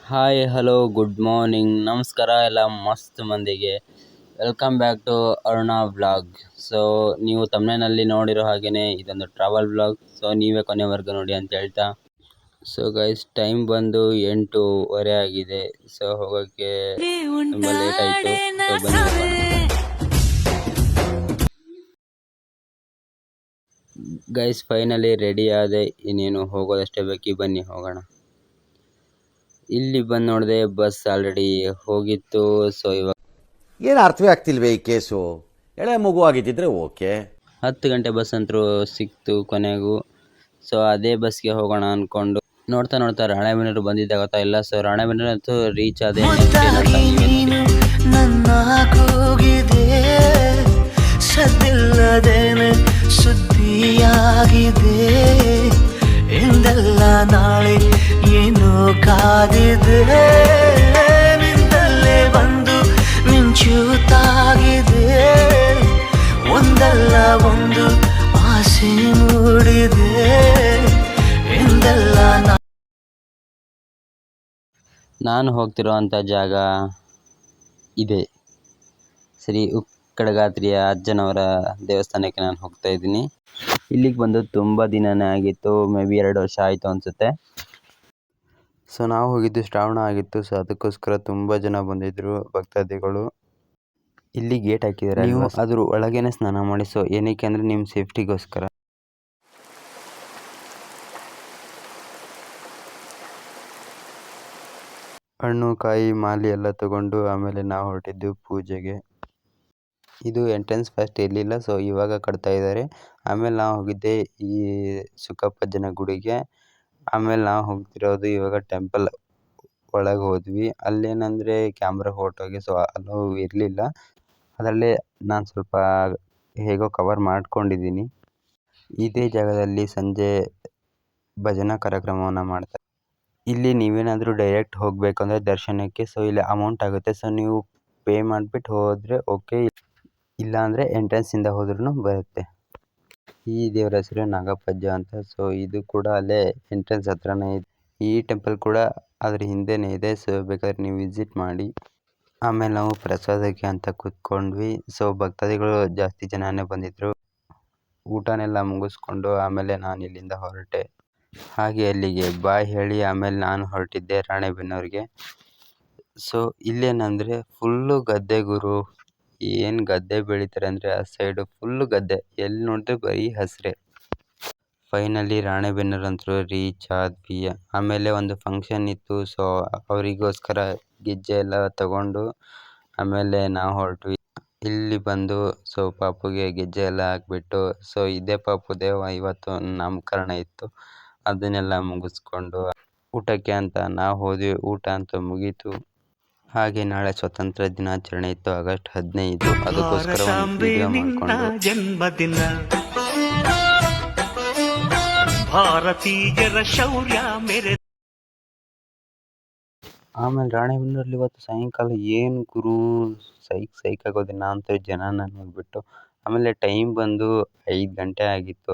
Hi hello good morning ನಮಸ್ಕಾರ ಎಲ್ಲ ಮಸ್ತ್ ಮಂದಿಗೆ welcome back to Aruna vlog. So ನೀವು ತಮ್ಮನೇನಲ್ಲಿ ನೋಡಿರೋ ಹಾಗೆಯೇ ಇದೊಂದು ಟ್ರಾವೆಲ್ ವ್ಲಾಗ್. ಸೊ ನೀವೇ ಕೊನೆವರೆಗೂ ನೋಡಿ ಅಂತ ಹೇಳ್ತಾ, ಸೊ ಗೈಸ್ ಟೈಮ್ ಬಂದು 8:30 ಆಗಿದೆ. ಸೊ ಹೋಗೋಕ್ಕೆ ತುಂಬ ಲೇಟ್ ಆಯಿತು. ಸೊ ಬನ್ನಿ ಹೋಗೋಣ. ಗೈಸ್ ಫೈನಲಿ ರೆಡಿ ಆದೆ, ಇನ್ನೇನು ಹೋಗೋದಷ್ಟೇ ಬೇಕಿ, ಬನ್ನಿ ಹೋಗೋಣ. ಇಲ್ಲಿ ಬಂದು ನೋಡಿದೆ ಬಸ್ ಆಲ್ರೆಡಿ ಹೋಗಿತ್ತು. ಸೊ ಇವಾಗ ಏನು ಅರ್ಥವೇ ಆಗ್ತಿಲ್ವೇ ಈ ಕೇಸು. ಎಳೆ ಮಗು ಆಗಿದ್ದಿದ್ರೆ ಓಕೆ. 10 ಗಂಟೆ ಬಸ್ ಅಂತೂ ಸಿಕ್ತು ಕೊನೆಗೂ. ಸೊ ಅದೇ ಬಸ್ಗೆ ಹೋಗೋಣ ಅಂದ್ಕೊಂಡು ನೋಡ್ತಾ ರಾಣೆಬೆನ್ನೂರು ಬಂದಿದ್ದೆ ಗೊತ್ತಾ ಇಲ್ಲ. ಸೊ ರಾಣೆಬೆನ್ನೂರು ಅಂತೂ ರೀಚ್ ಆದೆ. ನನ್ನ ಕೂಗಿದೆ ಸದ್ದಿಲ್ಲದೇನೆ ಸುದ್ದಿಯಾಗಿದೆ ಎಂದೆಲ್ಲ ನಾಳೆ ಏನು ಕಾದಿದೆ ನಿಂದಲ್ಲೇ ಬಂದು ಮಿಂಚುತ್ತಾಗಿದೆ ಒಂದಲ್ಲ ಒಂದು ಆಸೆ ಮೂಡಿದೆ ಎಂದೆಲ್ಲ ನಾನು ಹೋಗ್ತಿರೋವಂಥ ಜಾಗ ಇದೆ. ಶ್ರೀ ಉಕ್ಕಡಗಾತ್ರಿಯ ಅಜ್ಜನವರ ದೇವಸ್ಥಾನಕ್ಕೆ ನಾನು ಹೋಗ್ತಾ ಇದ್ದೀನಿ. ಇಲ್ಲಿಗೆ ಬಂದು ತುಂಬ ದಿನನೇ ಆಗಿತ್ತು, ಮೇ ಬಿ 2 ವರ್ಷ ಆಯಿತು ಅನಿಸುತ್ತೆ. ಸೊ ನಾವು ಹೋಗಿದ್ದು ಶ್ರಾವಣ ಆಗಿತ್ತು. ಸೊ ಅದಕ್ಕೋಸ್ಕರ ತುಂಬ ಜನ ಬಂದಿದ್ದರು ಭಕ್ತಾದಿಗಳು. ಇಲ್ಲಿ ಗೇಟ್ ಹಾಕಿದ್ದಾರೆ, ನೀವು ಅದ್ರ ಒಳಗೇನೆ ಸ್ನಾನ ಮಾಡಿ. ಸೊ ಏನಕ್ಕೆ ಅಂದರೆ ನಿಮ್ಮ ಸೇಫ್ಟಿಗೋಸ್ಕರ. ಹಣ್ಣು ಕಾಯಿ ಮಾಲಿ ಎಲ್ಲ ತಗೊಂಡು ಆಮೇಲೆ ನಾವು ಹೊರಟಿದ್ದು ಪೂಜೆಗೆ. ಇದು ಎಂಟ್ರೆನ್ಸ್ ಫಸ್ಟ್ ಇರಲಿಲ್ಲ, ಸೊ ಇವಾಗ ಕಟ್ತಾ ಇದ್ದಾರೆ. ಆಮೇಲೆ ನಾವು ಹೋಗಿದ್ದೆ ಈ ಸುಕ್ಕಪ್ಪಜ್ಜನ ಗುಡಿಗೆ. ಆಮೇಲೆ ನಾವು ಹೋಗ್ತಿರೋದು ಇವಾಗ ಟೆಂಪಲ್ ಒಳಗೆ ಹೋದ್ವಿ. ಅಲ್ಲೇನಂದರೆ ಕ್ಯಾಮ್ರಾ ಫೋಟೋಗೆ ಸೊ ಅಲೋ ಇರಲಿಲ್ಲ. ಅದರಲ್ಲೇ ನಾನು ಸ್ವಲ್ಪ ಹೇಗೋ ಕವರ್ ಮಾಡ್ಕೊಂಡಿದ್ದೀನಿ. ಇದೇ ಜಾಗದಲ್ಲಿ ಸಂಜೆ ಭಜನಾ ಕಾರ್ಯಕ್ರಮವನ್ನು ಮಾಡ್ತಾರೆ. ಇಲ್ಲಿ ನೀವೇನಾದರೂ ಡೈರೆಕ್ಟ್ ಹೋಗಬೇಕು ಅಂದರೆ ದರ್ಶನಕ್ಕೆ, ಸೊ ಇಲ್ಲಿ ಅಮೌಂಟ್ ಆಗುತ್ತೆ. ಸೊ ನೀವು ಪೇ ಮಾಡಿಬಿಟ್ಟು ಹೋದರೆ ಓಕೆ, ಇಲ್ಲ ಅಂದರೆ ಎಂಟ್ರೆನ್ಸಿಂದ ಹೋದ್ರೂ ಬರುತ್ತೆ. ಈ ದೇವರ ಹೆಸರು ನಾಗಪ್ಪಜ್ಜ ಅಂತ. ಸೊ ಇದು ಕೂಡ ಅಲ್ಲೇ ಎಂಟ್ರೆನ್ಸ್ ಹತ್ರನೇ ಇದೆ. ಈ ಟೆಂಪಲ್ ಕೂಡ ಅದ್ರ ಹಿಂದೆನೇ ಇದೆ. ಸೊ ಬೇಕಾದ್ರೆ ನೀವು ವಿಸಿಟ್ ಮಾಡಿ. ಆಮೇಲೆ ನಾವು ಪ್ರಸಾದಕ್ಕೆ ಅಂತ ಕೂತ್ಕೊಂಡ್ವಿ. ಸೊ ಭಕ್ತಾದಿಗಳು ಜಾಸ್ತಿ ಜನನೇ ಬಂದಿದ್ದರು. ಊಟನೆಲ್ಲ ಮುಗಿಸ್ಕೊಂಡು ಆಮೇಲೆ ನಾನು ಇಲ್ಲಿಂದ ಹೊರಟೆ. ಹಾಗೆ ಅಲ್ಲಿಗೆ ಬಾಯ್ ಹೇಳಿ ಆಮೇಲೆ ನಾನು ಹೊರಟಿದ್ದೆ ರಾಣೆಬೆನ್ನೂರಿಗೆ. ಸೊ ಇಲ್ಲೇನಂದರೆ ಫುಲ್ಲು ಗದ್ದೆ ಗುರು. ಏನು ಗದ್ದೆ ಬೆಳೀತಾರೆ ಅಂದರೆ ಆ ಸೈಡು ಫುಲ್ಲು ಗದ್ದೆ, ಎಲ್ಲಿ ನೋಡಿದ್ರೆ ಬರೀ ಹಸಿರೇ. ಫೈನಲಿ ರಾಣೆಬೆನ್ನೂರು ಅಂತೂ ರೀಚ್ ಆದ್ವಿ. ಆಮೇಲೆ ಒಂದು ಫಂಕ್ಷನ್ ಇತ್ತು. ಸೊ ಅವರಿಗೋಸ್ಕರ ಗೆಜ್ಜೆ ಎಲ್ಲ ತಗೊಂಡು ಆಮೇಲೆ ನಾವು ಹೊರಟ್ವಿ. ಇಲ್ಲಿ ಬಂದು ಸೊ ಪಾಪುಗೆ ಗೆಜ್ಜೆ ಎಲ್ಲ ಹಾಕ್ಬಿಟ್ಟು, ಸೊ ಇದೇ ಪಾಪುದೇ ಇವತ್ತು ನಾಮಕರಣ ಇತ್ತು. ಅದನ್ನೆಲ್ಲ ಮುಗಿಸ್ಕೊಂಡು ಊಟಕ್ಕೆ ಅಂತ ನಾವು ಹೋದ್ವಿ. ಊಟ ಅಂತೂ ಮುಗೀತು. ಹಾಗೆ ನಾಳೆ ಸ್ವಾತಂತ್ರ್ಯ ದಿನಾಚರಣೆ ಇತ್ತು, ಆಗಸ್ಟ್ 15. ಅದಕ್ಕೋಸ್ಕರ ಒಂದು ವಿಡಿಯೋ ಮಾಡಿಕೊಂಡು ಜನ್ಮದಿನ ಭಾರತೀಯರ ಶೌರ್ಯ ಮೇರೆ. ಆಮೇಲೆ ರಾಣೆಬೆನ್ನೂರಲ್ಲಿ ಇವತ್ತು ಸಾಯಂಕಾಲ ಏನು ಗುರು ಸೈಕ್ ಆಗೋದು. ನಾನಂತೂ ಜನನ ನೋಡಿಬಿಟ್ಟು ಆಮೇಲೆ ಟೈಮ್ ಬಂದು 5 ಗಂಟೆ ಆಗಿತ್ತು.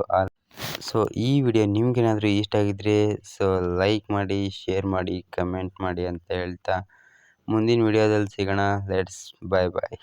ಸೊ ಈ ವಿಡಿಯೋ ನಿಮ್ಗೇನಾದರೂ ಇಷ್ಟ ಆಗಿದ್ರೆ ಸೊ ಲೈಕ್ ಮಾಡಿ, ಶೇರ್ ಮಾಡಿ, ಕಮೆಂಟ್ ಮಾಡಿ ಅಂತ ಹೇಳ್ತಾ ಮುಂದಿನ ವಿಡಿಯೋದಲ್ಲಿ ಸಿಗೋಣ. ಲೆಟ್ಸ್ ಬಾಯ್.